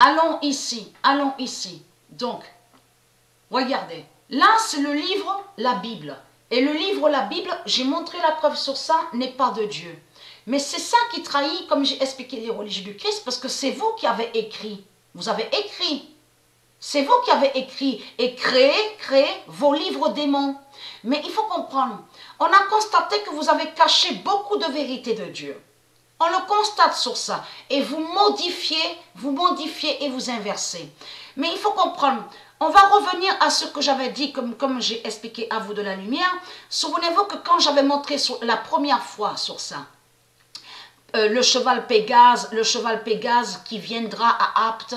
Allons ici, allons ici. Donc, regardez. Là, c'est le livre, la Bible. Et le livre, la Bible, j'ai montré la preuve sur ça, n'est pas de Dieu. Mais c'est ça qui trahit, comme j'ai expliqué les religieux du Christ, parce que c'est vous qui avez écrit. Vous avez écrit. C'est vous qui avez écrit et créé vos livres démons. Mais il faut comprendre, on a constaté que vous avez caché beaucoup de vérités de Dieu. On le constate sur ça. Et vous modifiez et vous inversez. Mais il faut comprendre, on va revenir à ce que j'avais dit, comme j'ai expliqué à vous de la lumière. Souvenez-vous que quand j'avais montré la première fois sur ça, le cheval Pégase qui viendra à Apt,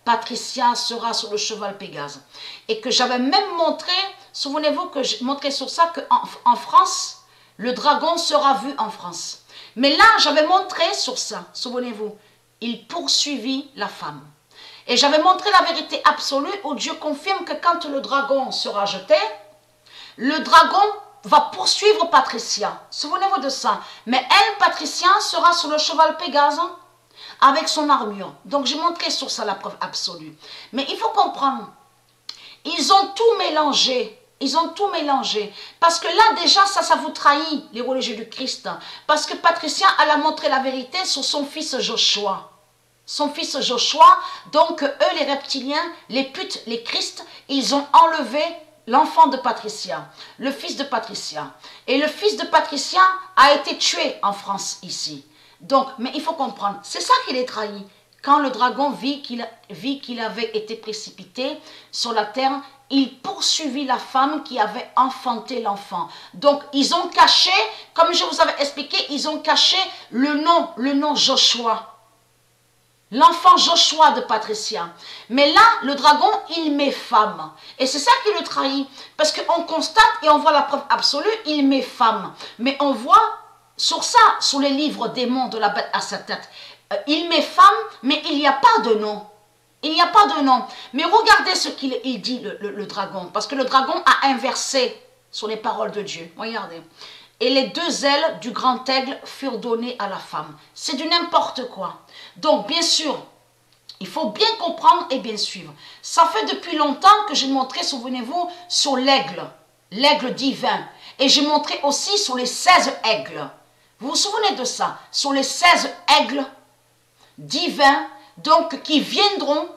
Patricia sera sur le cheval Pégase. Et que j'avais même montré, souvenez-vous que j'ai montré sur ça qu'en France, le dragon sera vu en France. Mais là, j'avais montré sur ça, souvenez-vous, il poursuivit la femme. Et j'avais montré la vérité absolue où Dieu confirme que quand le dragon sera jeté, le dragon va poursuivre Patricia. Souvenez-vous de ça. Mais elle, Patricia, sera sur le cheval Pégase avec son armure. Donc j'ai montré sur ça la preuve absolue. Mais il faut comprendre, ils ont tout mélangé. Ils ont tout mélangé. Parce que là, déjà, ça vous trahit, les religieux du Christ. Parce que Patricia, elle a montré la vérité sur son fils Joshua. Son fils Joshua, donc eux, les reptiliens, les putes, les Christ, ils ont enlevé l'enfant de Patricia, le fils de Patricia. Et le fils de Patricia a été tué en France, ici. Donc, mais il faut comprendre, c'est ça qui les trahit. Quand le dragon vit qu'il avait été précipité sur la terre, il poursuivit la femme qui avait enfanté l'enfant. Donc, ils ont caché, comme je vous avais expliqué, ils ont caché le nom Joshua. L'enfant Joshua de Patricia. Mais là, le dragon, il met femme. Et c'est ça qui le trahit. Parce qu'on constate et on voit la preuve absolue, il met femme. Mais on voit sur ça, sur les livres démons de la bête à sa tête, il met femme, mais il n'y a pas de nom. Il n'y a pas de nom. Mais regardez ce qu'il dit, le dragon. Parce que le dragon a inversé sur les paroles de Dieu. Regardez. Et les deux ailes du grand aigle furent données à la femme. C'est du n'importe quoi. Donc, bien sûr, il faut bien comprendre et bien suivre. Ça fait depuis longtemps que j'ai montré, souvenez-vous, sur l'aigle. L'aigle divin. Et j'ai montré aussi sur les 16 aigles. Vous vous souvenez de ça? Sur les 16 aigles divins, donc qui viendront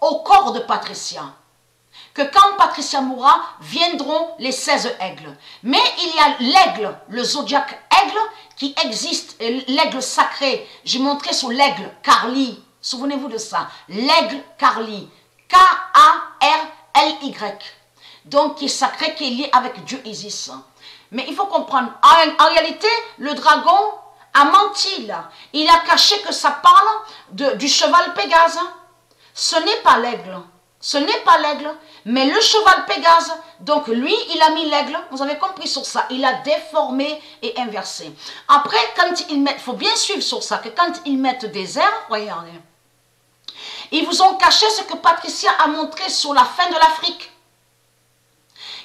au corps de Patricia. Que quand Patricia mourra, viendront les 16 aigles. Mais il y a l'aigle, le zodiaque aigle, qui existe, l'aigle sacré. J'ai montré sur l'aigle Carli. Souvenez-vous de ça. L'aigle Carli. K-A-R-L-Y. Donc, qui est sacré, qui est lié avec Dieu Isis. Mais il faut comprendre, en réalité, le dragon a menti là. Il a caché que ça parle du cheval Pégase. Ce n'est pas l'aigle. Ce n'est pas l'aigle, mais le cheval Pégase. Donc lui, il a mis l'aigle. Vous avez compris sur ça. Il a déformé et inversé. Après, quand ils mettent, il faut bien suivre sur ça, que quand ils mettent des airs, regardez, ils vous ont caché ce que Patricia a montré sur la fin de l'Afrique.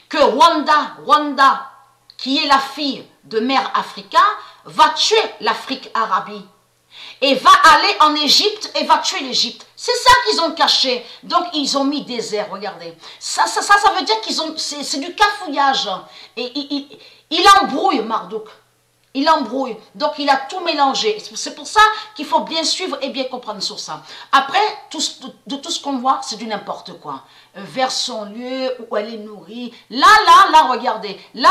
Que Rwanda, qui est la fille de mère Africa, va tuer l'Afrique Arabie. Et va aller en Égypte et va tuer l'Égypte. C'est ça qu'ils ont caché. Donc, ils ont mis des airs, regardez. Ça veut dire qu'ils ont... C'est du cafouillage. Et il embrouille Marduk. Il embrouille. Donc, il a tout mélangé. C'est pour ça qu'il faut bien suivre et bien comprendre sur ça. Après, de tout ce qu'on voit, c'est du n'importe quoi. Vers son lieu où elle est nourrie. Là, regardez. Là,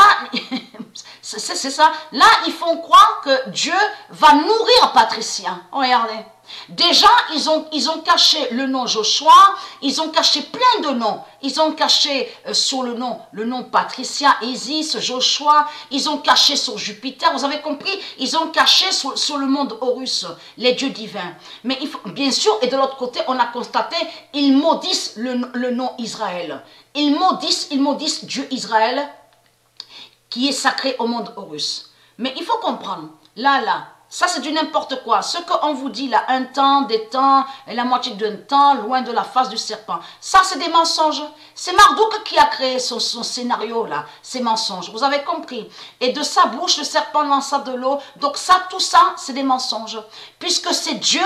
c'est ça. Là, ils font croire que Dieu va nourrir Patricia. Regardez. Déjà, ils ont caché le nom Joshua, ils ont caché plein de noms. Ils ont caché sur le nom Patricia, Isis, Joshua, ils ont caché sur Jupiter, vous avez compris? Ils ont caché sur le monde Horus, les dieux divins. Mais il faut, bien sûr, et de l'autre côté, on a constaté, ils maudissent le nom Israël. Ils maudissent Dieu Israël, qui est sacré au monde Horus. Mais il faut comprendre, là, ça c'est du n'importe quoi. Ce qu'on vous dit là, un temps, des temps, et la moitié d'un temps, loin de la face du serpent. Ça c'est des mensonges. C'est Marduk qui a créé son scénario là, ces mensonges. Vous avez compris. Et de sa bouche, le serpent lança de l'eau. Donc ça, tout ça, c'est des mensonges. Puisque c'est Dieu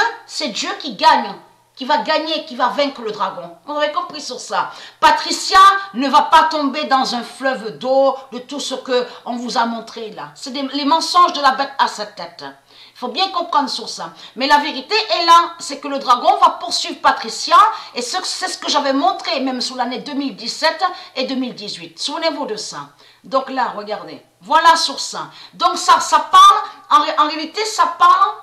qui gagne qui va gagner, qui va vaincre le dragon. Vous avez compris sur ça. Patricia ne va pas tomber dans un fleuve d'eau de tout ce qu'on vous a montré là. C'est les mensonges de la bête à sa tête. Il faut bien comprendre sur ça. Mais la vérité est là, c'est que le dragon va poursuivre Patricia, et c'est ce que j'avais montré même sur l'année 2017 et 2018. Souvenez-vous de ça. Donc là, regardez, voilà sur ça. Donc ça parle, en réalité, ça parle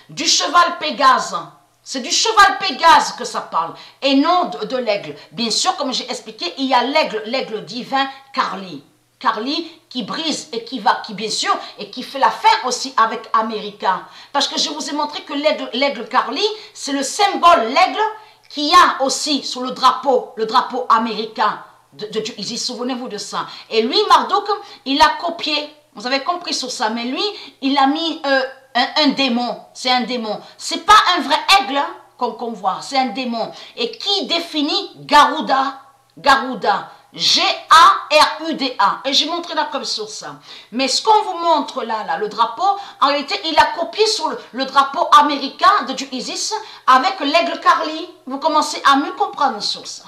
du cheval Pégase. C'est du cheval Pégase que ça parle, et non de l'aigle. Bien sûr, comme j'ai expliqué, il y a l'aigle divin Carly. Carly qui brise et qui bien sûr, et qui fait la fin aussi avec America. Parce que je vous ai montré que l'aigle Carly, c'est le symbole, l'aigle, qu'il y a aussi sur le drapeau américain de Isis. Souvenez-vous de ça. Et lui, Marduk, il a copié. Vous avez compris sur ça. Mais lui, il a mis un démon. C'est un démon. C'est pas un vrai aigle qu'on voit. C'est un démon. Et qui définit Garuda? Garuda. G-A-R-U-D-A. Et j'ai montré la preuve sur ça. Mais ce qu'on vous montre là, le drapeau, en réalité, il a copié sur le drapeau américain de Isis avec l'aigle Carly. Vous commencez à mieux comprendre sur ça.